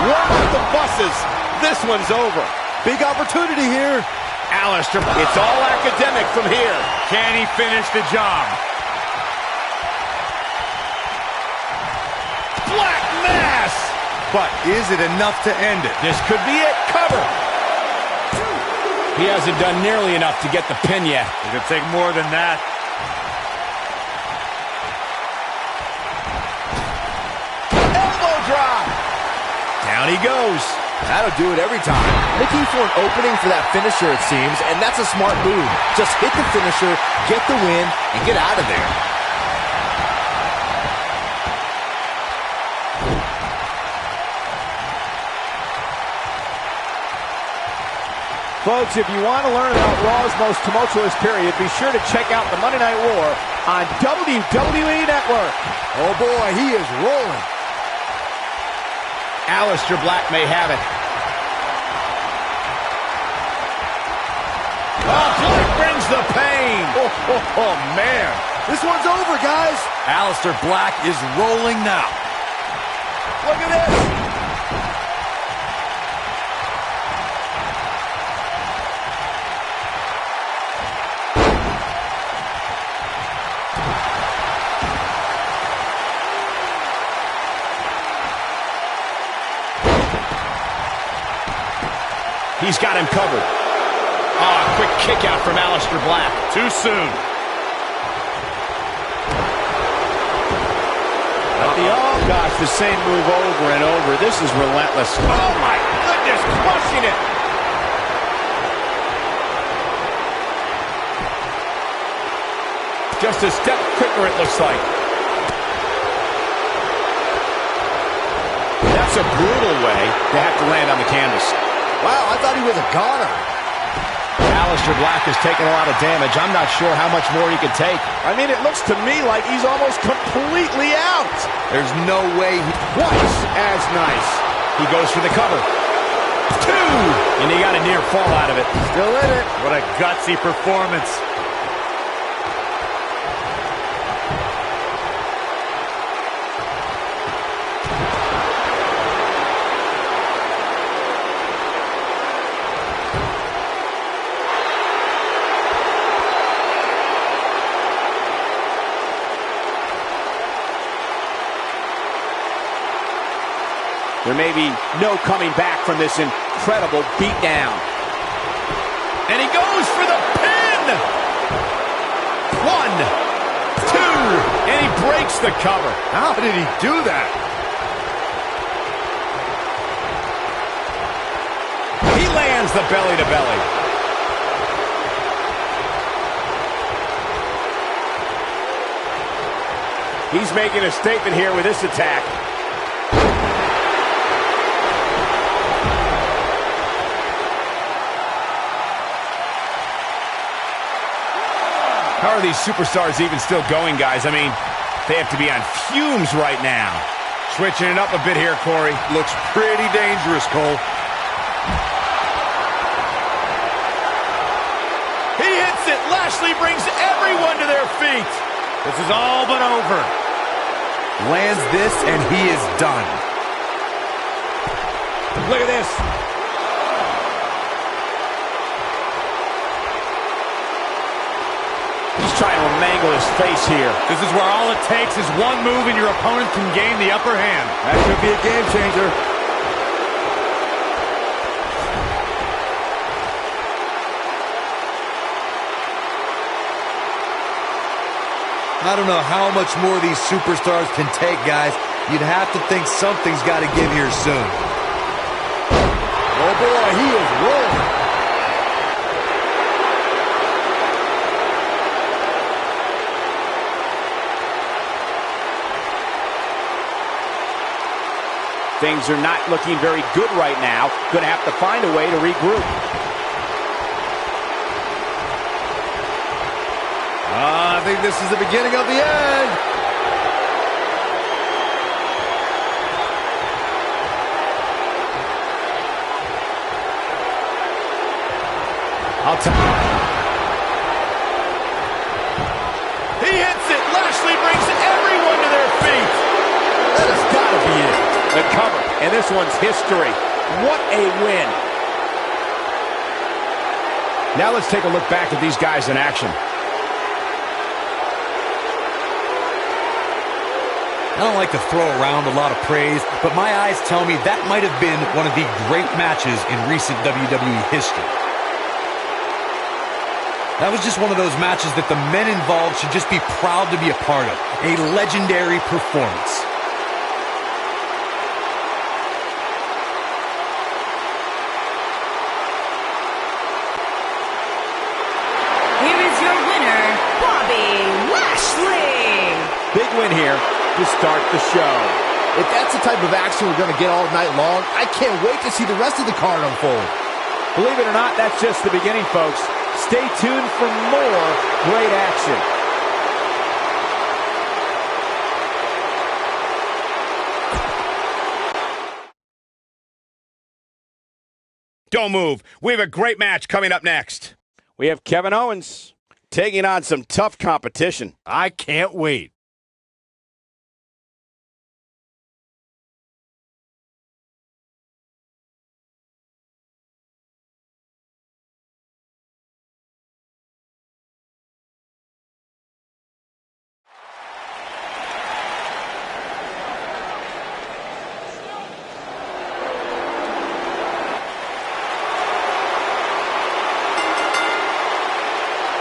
Warm up the buses. This one's over. Big opportunity here. Aleister, It's all academic from here. Can he finish the job? Black Mass. But is it enough to end it? This could be it. Cover. He hasn't done nearly enough to get the pin yet. It could take more than that. Elbow drop. Down he goes. That'll do it every time. Looking for an opening for that finisher, it seems, and that's a smart move. Just hit the finisher, get the win, and get out of there. Folks, if you want to learn about Raw's most tumultuous period, be sure to check out the Monday Night War on WWE Network. Oh boy, he is rolling. Aleister Black may have it. Oh, Black brings the pain. Oh, man. This one's over, guys. Aleister Black is rolling now. Look at this. He's got him covered. Oh, quick kick out from Aleister Black. Too soon. Oh, gosh, the same move over and over. This is relentless. Oh, my goodness, crushing it. Just a step quicker, it looks like. That's a brutal way to have to land on the canvas. Wow, I thought he was a goner. Aleister Black has taken a lot of damage. I'm not sure how much more he can take. I mean, it looks to me like he's almost completely out. There's no way he... Twice as nice. He goes for the cover. 2! And he got a near fall out of it. Still in it. What a gutsy performance. There may be no coming back from this incredible beatdown. And he goes for the pin! 1, 2, and he breaks the cover. How did he do that? He lands the belly to belly. He's making a statement here with this attack. How are these superstars even still going, guys? I mean, they have to be on fumes right now. Switching it up a bit here, Corey. Looks pretty dangerous, Cole. He hits it. Lashley brings everyone to their feet. This is all but over. Lands this, and he is done. Look at this. He's trying to mangle his face here. This is where all it takes is one move and your opponent can gain the upper hand. That could be a game changer. I don't know how much more these superstars can take, guys. You'd have to think something's got to give here soon. Oh boy, he is rolling. Things are not looking very good right now. Going to have to find a way to regroup. I think this is the beginning of the end. I'll tell you. He hits it. Lashley brings everyone to their feet. That has got to be it. The cover, and this one's history. What a win. Now let's take a look back at these guys in action. I don't like to throw around a lot of praise, but my eyes tell me that might have been one of the great matches in recent WWE history. That was just one of those matches that the men involved should just be proud to be a part of. A legendary performance. Here is your winner, Bobby Lashley. Big win here to start the show. If that's the type of action we're going to get all night long, I can't wait to see the rest of the card unfold. Believe it or not, that's just the beginning, folks. Stay tuned for more great action. Don't move. We have a great match coming up next. We have Kevin Owens taking on some tough competition. I can't wait.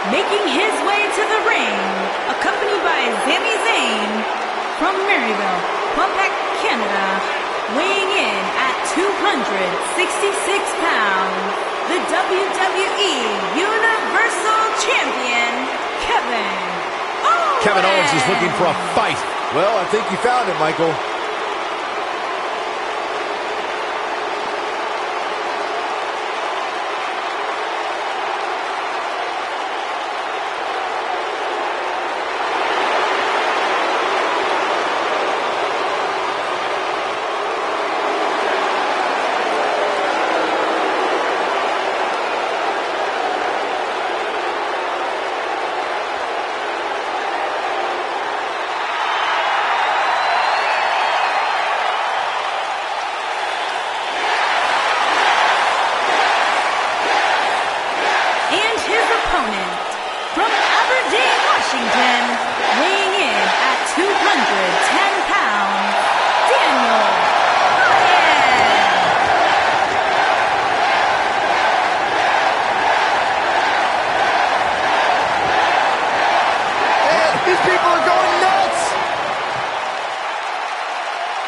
Making his way to the ring, accompanied by Sami Zayn from Maryville, Quebec, Canada, weighing in at 266 pounds, the WWE Universal Champion, Kevin Owens. Kevin Owens is looking for a fight. Well, I think you found it, Michael.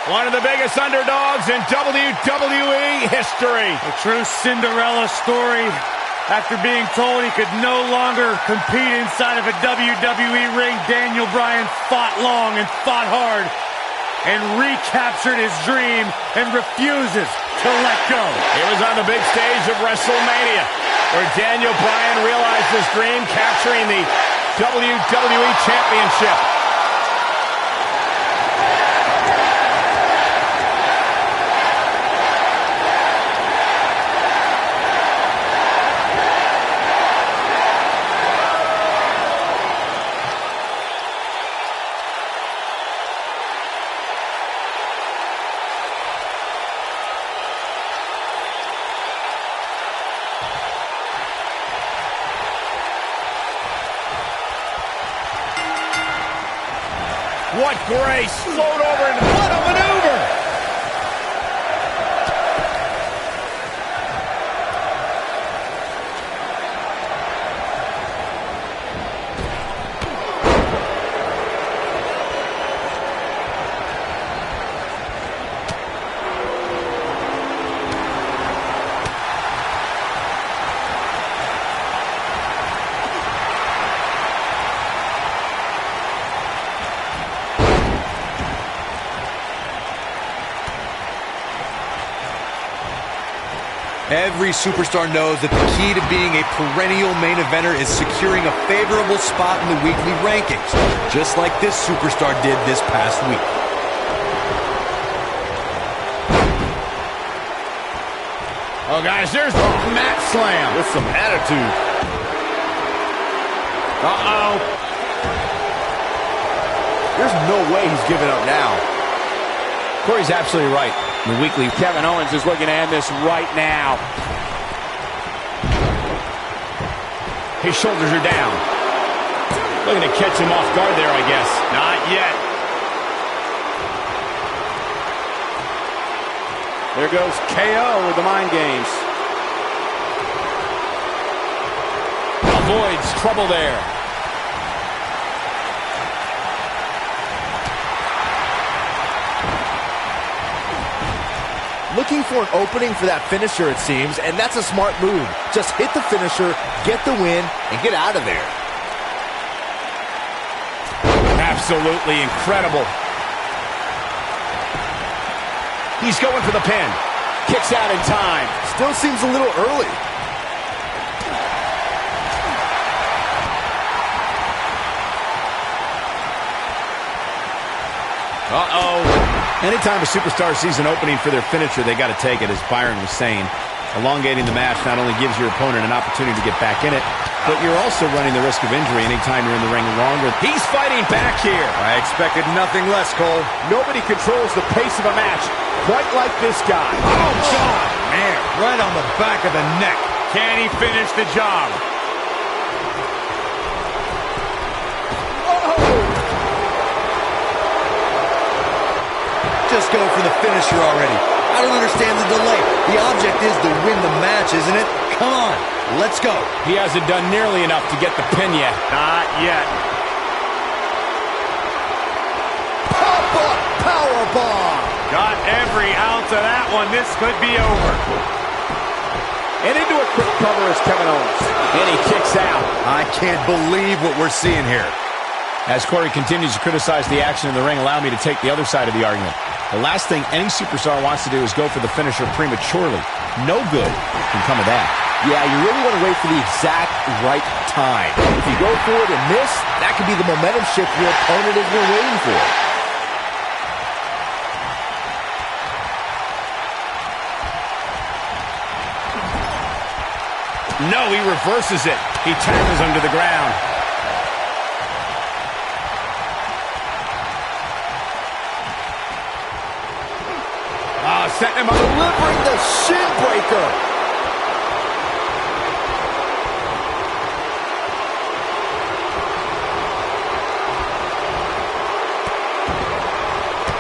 One of the biggest underdogs in WWE history. A true Cinderella story. After being told he could no longer compete inside of a WWE ring, Daniel Bryan fought long and fought hard and recaptured his dream and refuses to let go. It was on the big stage of WrestleMania where Daniel Bryan realized his dream, capturing the WWE Championship. What grace! Float over and what a maneuver! Every superstar knows that the key to being a perennial main eventer is securing a favorable spot in the weekly rankings, just like this superstar did this past week. Oh, guys, there's the mat slam. With some attitude. Uh-oh. There's no way he's giving up now. Corey's absolutely right. The weekly Kevin Owens is looking to end this right now. His shoulders are down. Looking to catch him off guard there, I guess. Not yet. There goes KO with the mind games. Avoids trouble there. Looking for an opening for that finisher, it seems, and that's a smart move. Just hit the finisher, get the win, and get out of there. Absolutely incredible. He's going for the pin. Kicks out in time. Still seems a little early. Uh-oh. Anytime a superstar sees an opening for their finisher, they got to take it, as Byron was saying. Elongating the match not only gives your opponent an opportunity to get back in it, but you're also running the risk of injury anytime you're in the ring longer. He's fighting back here. I expected nothing less, Cole. Nobody controls the pace of a match quite like this guy. Oh, God! Man, right on the back of the neck. Can he finish the job? Just go for the finisher already. I don't understand the delay. The object is to win the match, isn't it? Come on, let's go. He hasn't done nearly enough to get the pin yet. Not yet. Pop-up powerbomb. Got every ounce of that one. This could be over. And into a quick cover is Kevin Owens. And he kicks out. I can't believe what we're seeing here. As Corey continues to criticize the action in the ring, allow me to take the other side of the argument. The last thing any superstar wants to do is go for the finisher prematurely. No good can come of that. Yeah, you really want to wait for the exact right time. If you go for it and miss, that could be the momentum shift your opponent has been waiting for. No, he reverses it. He tackles him to the ground. Setting him up. Delivering the shin breaker.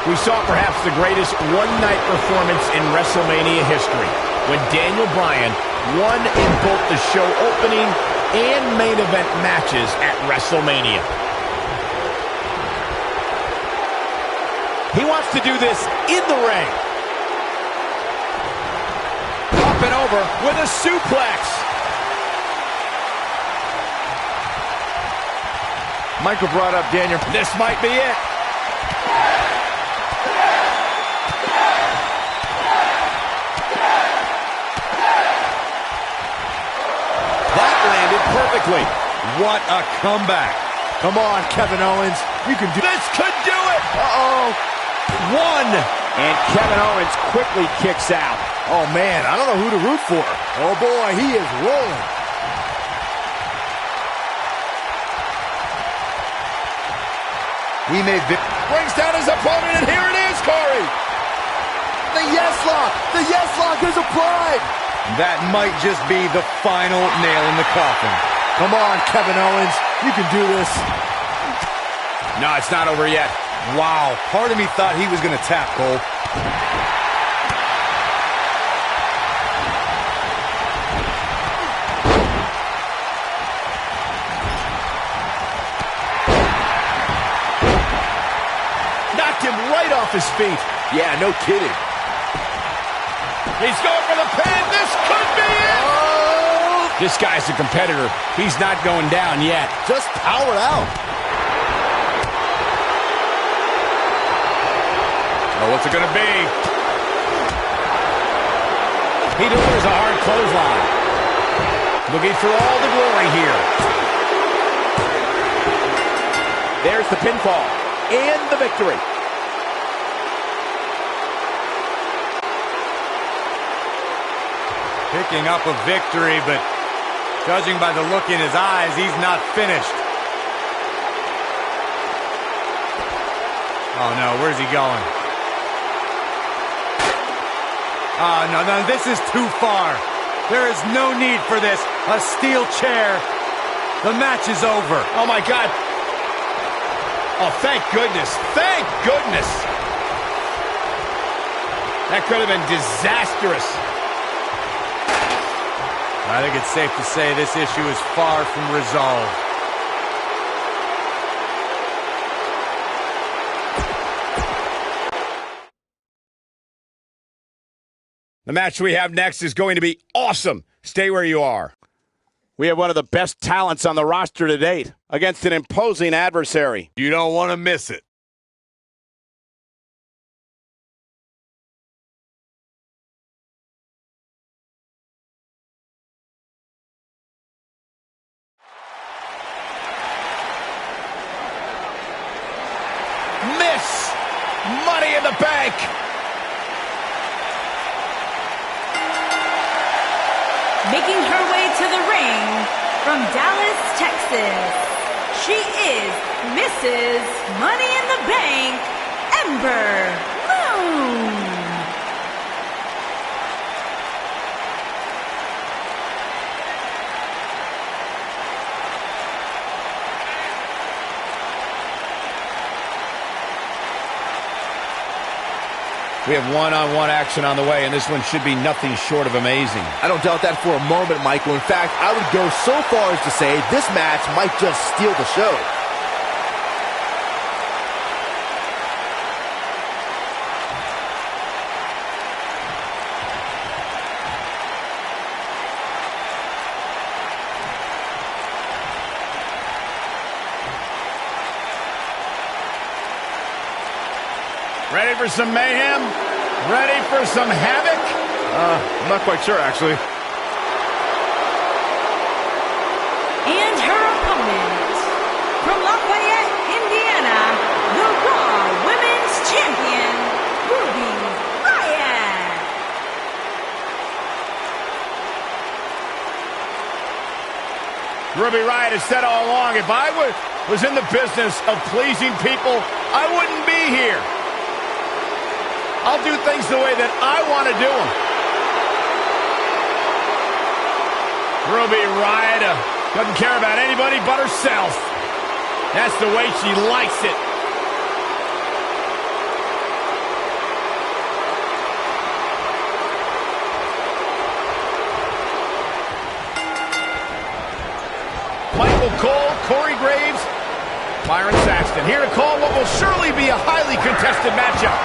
We saw perhaps the greatest one-night performance in WrestleMania history when Daniel Bryan won in both the show opening and main event matches at WrestleMania. He wants to do this in the ring. Up and over with a suplex. Michael brought up Daniel. This might be it. That landed perfectly. What a comeback. Come on, Kevin Owens. You can do This could do it. Uh-oh. One. And Kevin Owens quickly kicks out. Oh, man, I don't know who to root for. Oh, boy, he is rolling. He may Brings down his opponent, and here it is, Corey. The yes lock. The yes lock is applied. That might just be the final nail in the coffin. Come on, Kevin Owens. You can do this. No, it's not over yet. Wow, part of me thought he was going to tap, Cole. Knocked him right off his feet. Yeah, no kidding. He's going for the pin. This could be it. Oh! This guy's a competitor. He's not going down yet. Just powered out. Oh, what's it going to be? He delivers a hard clothesline. Looking for all the glory here. There's the pinfall and the victory. Picking up a victory, but judging by the look in his eyes, he's not finished. Oh, no, where's he going? Oh, no, this is too far. There is no need for this. A steel chair. The match is over. Oh, my God. Oh, thank goodness. Thank goodness. That could have been disastrous. I think it's safe to say this issue is far from resolved. The match we have next is going to be awesome. Stay where you are. We have one of the best talents on the roster to date against an imposing adversary. You don't want to miss it. Miss Money in the Bank. Making her way to the ring from Dallas, Texas, she is Mrs. Money in the Bank, Ember Moon. We have one-on-one action on the way, and this one should be nothing short of amazing. I don't doubt that for a moment, Michael. In fact, I would go so far as to say this match might just steal the show. Ready for some mayhem? Ready for some havoc? I'm not quite sure, actually. And her opponent, from Lafayette, Indiana, the Raw Women's Champion, Ruby Riott. Ruby Riott has said all along, if I was in the business of pleasing people, I wouldn't be here. I'll do things the way that I want to do them. Ruby Riott doesn't care about anybody but herself. That's the way she likes it. Michael Cole, Corey Graves, Byron Saxton here to call what will surely be a highly contested contested matchup.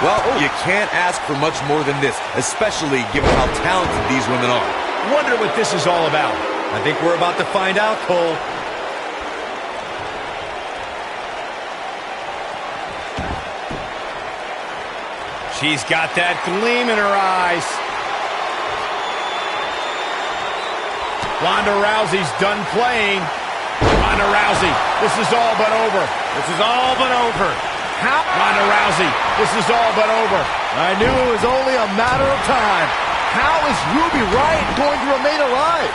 Well, you can't ask for much more than this, especially given how talented these women are. Wonder what this is all about. I think we're about to find out, Cole. She's got that gleam in her eyes. Ronda Rousey's done playing. Ronda Rousey, this is all but over. This is all but over. How? Ronda Rousey, this is all but over. I knew it was only a matter of time. How is Ruby Riott going to remain alive?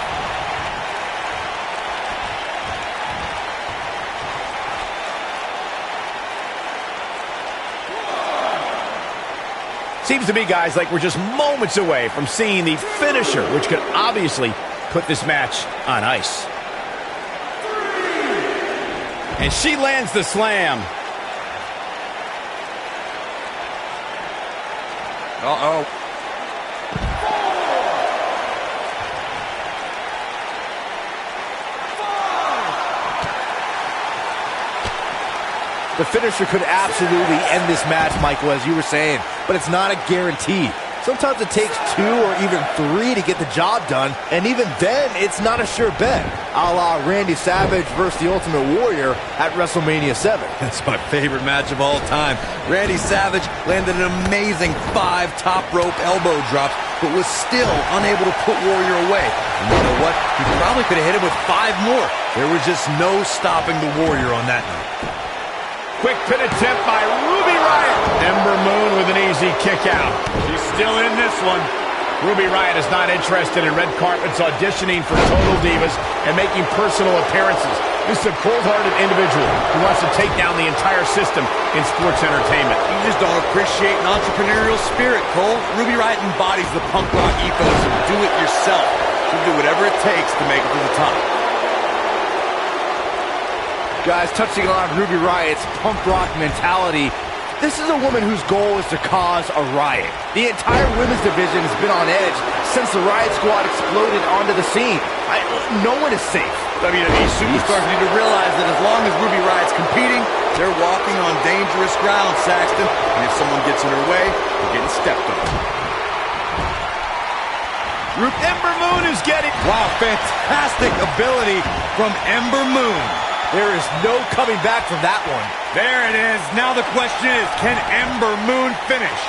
Seems to me, guys, like we're just moments away from seeing the finisher, which could obviously put this match on ice. And she lands the slam. Uh-oh. The finisher could absolutely end this match, Michael, as you were saying, but it's not a guarantee. Sometimes it takes 2 or even 3 to get the job done, and even then, it's not a sure bet, a la Randy Savage versus the Ultimate Warrior at WrestleMania 7. That's my favorite match of all time. Randy Savage landed an amazing 5 top rope elbow drops, but was still unable to put Warrior away. And you know what? He probably could have hit him with 5 more. There was just no stopping the Warrior on that night. Quick pin attempt by Ruby Riott. Ember Moon with an easy kick out. She's still in this one. Ruby Riott is not interested in red carpets, auditioning for Total Divas and making personal appearances. This is a cold-hearted individual who wants to take down the entire system in sports entertainment. You just don't appreciate an entrepreneurial spirit, Cole. Ruby Riott embodies the punk rock ethos of do it yourself. She'll do whatever it takes to make it to the top. Guys, touching on Ruby Riott's punk rock mentality, this is a woman whose goal is to cause a riot. The entire women's division has been on edge since the Riot Squad exploded onto the scene. No one is safe. WWE superstars need to realize that as long as Ruby Riott's competing, they're walking on dangerous ground, Saxton. And if someone gets in her way, they're getting stepped on. Ember Moon is getting... Wow, fantastic ability from Ember Moon. There is no coming back from that one. There it is. Now the question is, can Ember Moon finish?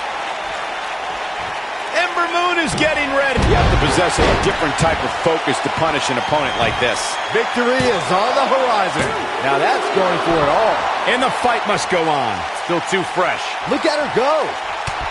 Ember Moon is getting ready. You have to possess a different type of focus to punish an opponent like this. Victory is on the horizon. Now that's going for it all. And the fight must go on. Still too fresh. Look at her go.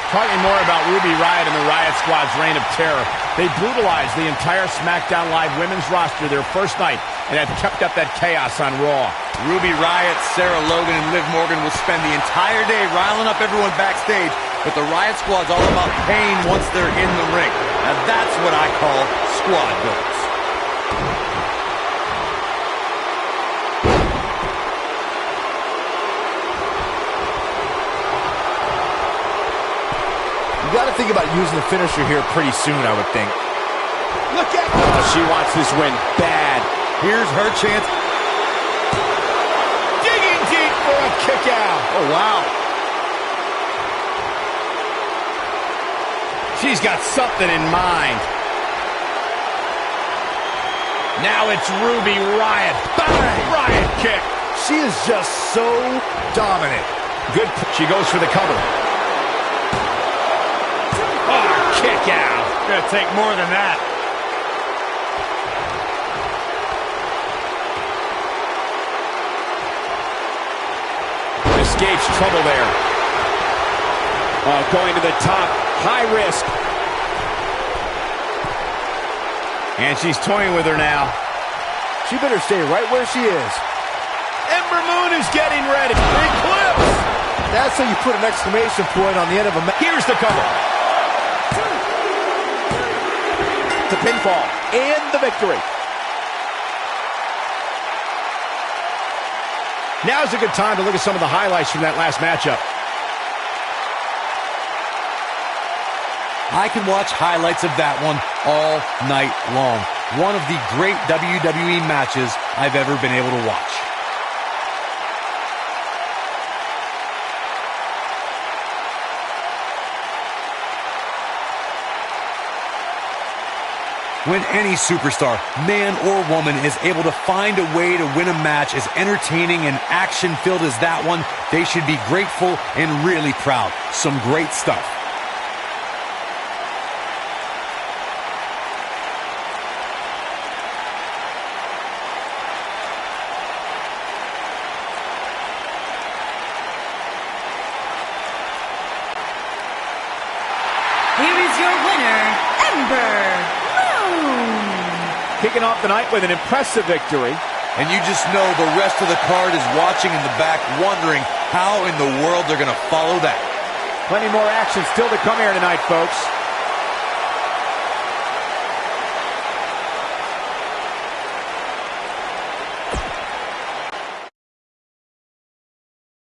Talking more about Ruby Riott and the Riot Squad's reign of terror. They brutalized the entire SmackDown Live women's roster their first night and have kept up that chaos on Raw. Ruby Riott, Sarah Logan, and Liv Morgan will spend the entire day riling up everyone backstage, but the Riot Squad's all about pain once they're in the ring. Now that's what I call squad builders. You got to think about using the finisher here pretty soon, I would think. Look at her. Oh, she wants this win bad. Here's her chance. Digging deep for a kick out. Oh, wow. She's got something in mind. Now it's Ruby Riott. Bang! Riott kick. She is just so dominant. Good. She goes for the cover. Oh, kick out. Gonna take more than that. Escapes trouble there. Going to the top. High risk. And she's toying with her now. She better stay right where she is. Ember Moon is getting ready. Eclipse. That's how you put an exclamation point on the end of a match. Here's the cover. The pinfall and the victory. Now's a good time to look at some of the highlights from that last matchup. I can watch highlights of that one all night long. One of the great WWE matches I've ever been able to watch. When any superstar, man or woman, is able to find a way to win a match as entertaining and action-filled as that one, they should be grateful and really proud. Some great stuff. Here is your winner, Ember Moon. Kicking off the night with an impressive victory. And you just know the rest of the card is watching in the back, wondering how in the world they're going to follow that. Plenty more action still to come here tonight, folks.